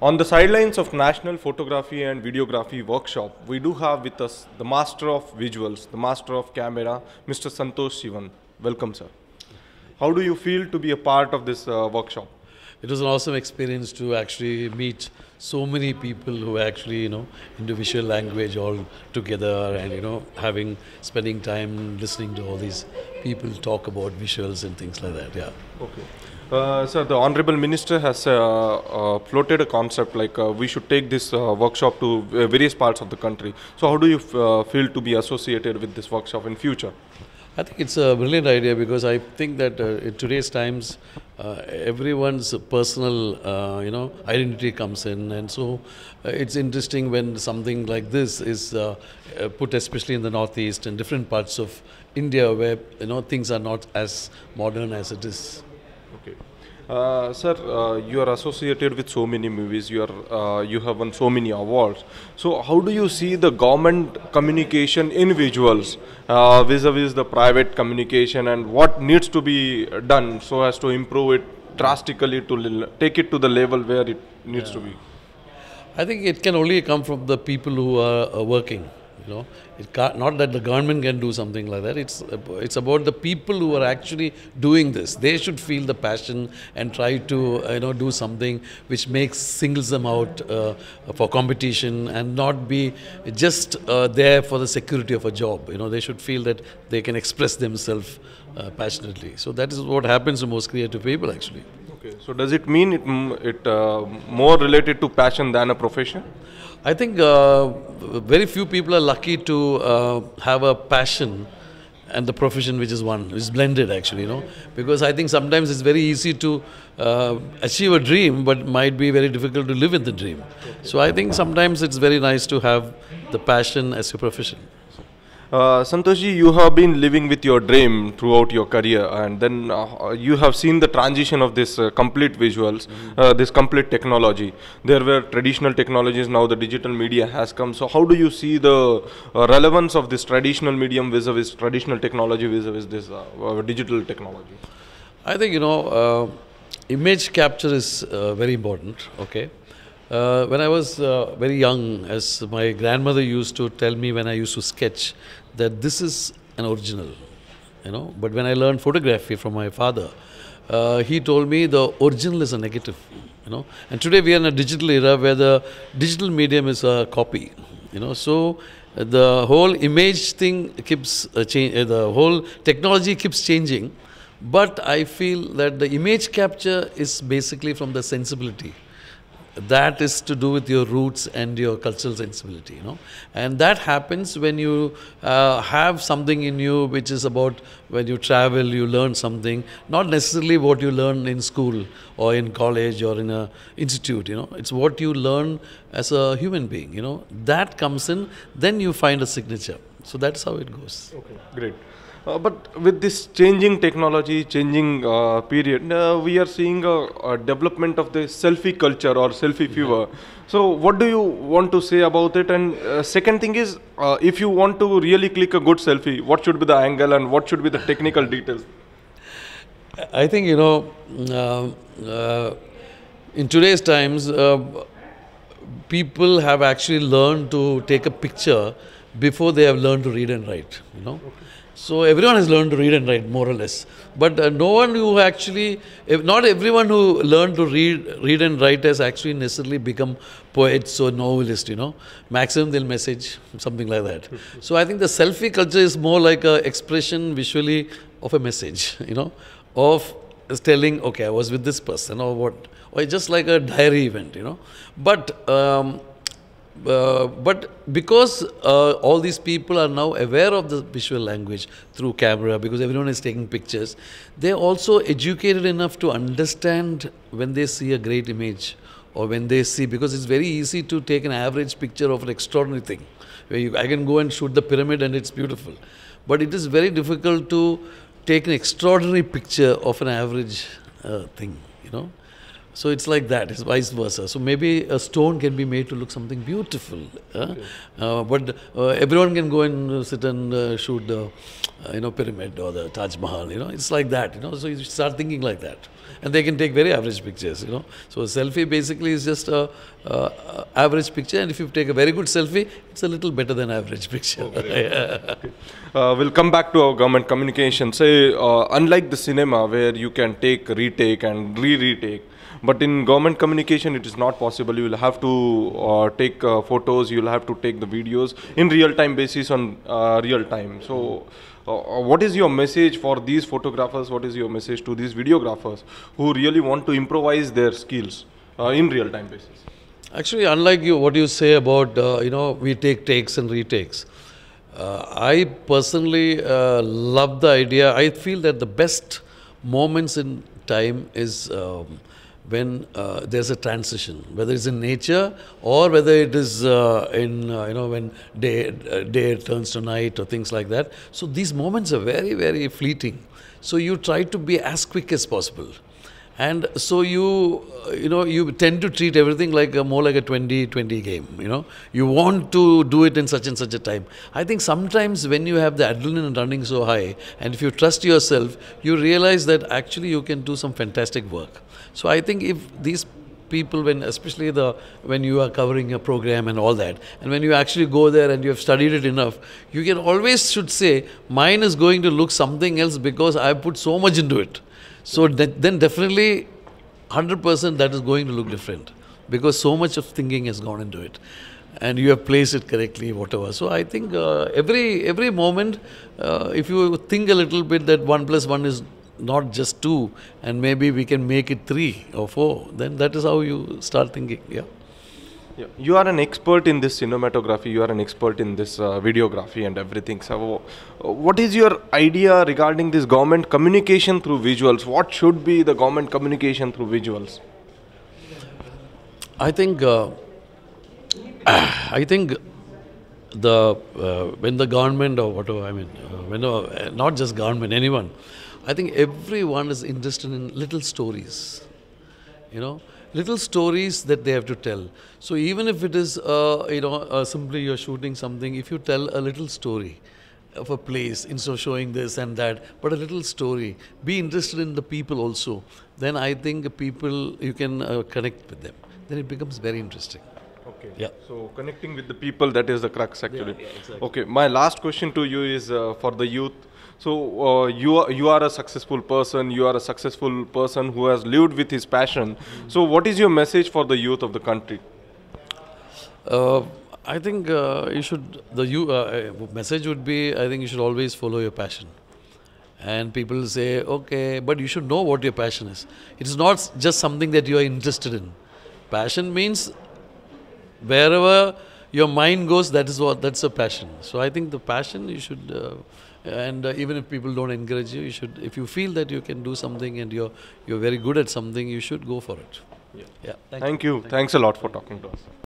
On the sidelines of National Photography and Videography Workshop, we do have with us the master of visuals, the master of camera, Mr. Santosh Sivan. Welcome, sir. How do you feel to be a part of this workshop? It was an awesome experience to actually meet so many people who actually, into visual language all together and, spending time listening to all these people talk about visuals and things like that, yeah. Okay. Sir, the Honorable Minister has floated a concept like we should take this workshop to various parts of the country. So how do you feel to be associated with this workshop in future? I think it's a brilliant idea because I think that in today's times, everyone's personal, identity comes in, and so it's interesting when something like this is put, especially in the Northeast and different parts of India, where things are not as modern as it is. Okay. Sir, you are associated with so many movies, you have won so many awards. So how do you see the government communication in visuals vis-a-vis the private communication, and what needs to be done so as to improve it drastically to take it to the level where it needs to be? I think it can only come from the people who are working. It can't, not that the government can do something like that. It's about the people who are actually doing this. They should feel the passion and try to do something which singles them out for competition and not be just there for the security of a job. They should feel that they can express themselves passionately. So that is what happens to most creative people actually. Okay. So does it mean it more related to passion than a profession? I think very few people are lucky to have a passion and the profession which is blended actually, because I think sometimes it's very easy to achieve a dream, but might be very difficult to live in the dream. So I think sometimes it's very nice to have the passion as your profession. Santoshji, you have been living with your dream throughout your career, and then you have seen the transition of this complete visuals, this complete technology. There were traditional technologies, now the digital media has come. So how do you see the relevance of this traditional medium vis-a-vis traditional technology vis-a-vis this digital technology? I think, image capture is very important, okay? When I was very young, as my grandmother used to tell me when I used to sketch, that this is an original, But when I learned photography from my father, he told me the original is a negative, And today we are in a digital era where the digital medium is a copy, So the whole image thing keeps changing, the whole technology keeps changing. But I feel that the image capture is basically from the sensibility. That is to do with your roots and your cultural sensibility, And that happens when you have something in you which is about when you travel, you learn something, not necessarily what you learn in school or in college or in an institute, It's what you learn as a human being, That comes in, then you find a signature. So that's how it goes. Okay, great. But with this changing technology, changing period, we are seeing a development of the selfie culture or selfie fever. So what do you want to say about it? And second thing is, if you want to really click a good selfie, what should be the angle and what should be the technical details? I think, in today's times, people have actually learned to take a picture before they have learned to read and write, Okay. So everyone has learned to read and write, more or less. But no one who actually, not everyone who learned to read and write has actually necessarily become poets or novelists, Maximum they'll message, something like that. So I think the selfie culture is more like an expression visually of a message, of telling, okay, I was with this person or what, or just like a diary event, But because all these people are now aware of the visual language through camera, because everyone is taking pictures, they're also educated enough to understand when they see a great image or when they see, because it's very easy to take an average picture of an extraordinary thing. I can go and shoot the pyramid and it's beautiful. But it is very difficult to take an extraordinary picture of an average thing, So it's like that, it's vice versa. So maybe a stone can be made to look something beautiful. Okay. But everyone can go and sit and shoot the pyramid or the Taj Mahal. It's like that. So you start thinking like that, and they can take very average pictures. So a selfie basically is just a average picture, and if you take a very good selfie, it's a little better than average picture. Okay. We'll come back to our government communication. Say, unlike the cinema where you can take, retake, and retake. But in government communication, it is not possible. You will have to take photos, you will have to take the videos in real-time basis on real time. So, what is your message for these photographers? What is your message to these videographers who really want to improvise their skills in real-time basis? Actually, unlike what you say about, we take takes and retakes. I personally love the idea. I feel that the best moments in time is when there's a transition, whether it's in nature or whether it is when day turns to night or things like that. So these moments are very, very fleeting. So you try to be as quick as possible. And so you tend to treat everything like more like a 20-20 game. You want to do it in such and such a time. I think sometimes when you have the adrenaline running so high, and if you trust yourself, you realize that actually you can do some fantastic work. So I think if these people, especially when you are covering a program and all that, and when you actually go there and you have studied it enough, you can always should say, mine is going to look something else because I put so much into it. So then definitely 100% that is going to look different, because so much of thinking has gone into it and you have placed it correctly, whatever. So I think every moment, if you think a little bit that 1 + 1 is not just 2 and maybe we can make it 3 or 4, then that is how you start thinking. Yeah. Yeah. You are an expert in this cinematography, you are an expert in this videography and everything. So, what is your idea regarding this government communication through visuals? What should be the government communication through visuals? I think when the government or whatever, not just government, anyone, I think everyone is interested in little stories. Little stories that they have to tell. So even if it is, simply you're shooting something, if you tell a little story of a place, instead of showing this and that, but a little story, be interested in the people also, then I think people, you can connect with them. Then it becomes very interesting. Okay. Yeah. So connecting with the people, that is the crux actually. Yeah, exactly. Okay. My last question to you is for the youth. So you are a successful person. You are a successful person who has lived with his passion. So what is your message for the youth of the country? I think you should. Message would be, I think you should always follow your passion. And people say, okay, but you should know what your passion is. It is not just something that you are interested in. Passion means wherever your mind goes, that's a passion. So I think the passion you should. And even if people don't encourage you, you should. If you feel that you can do something and you're very good at something, you should go for it. Yeah. Yeah. Thank you. Thanks a lot for talking to us.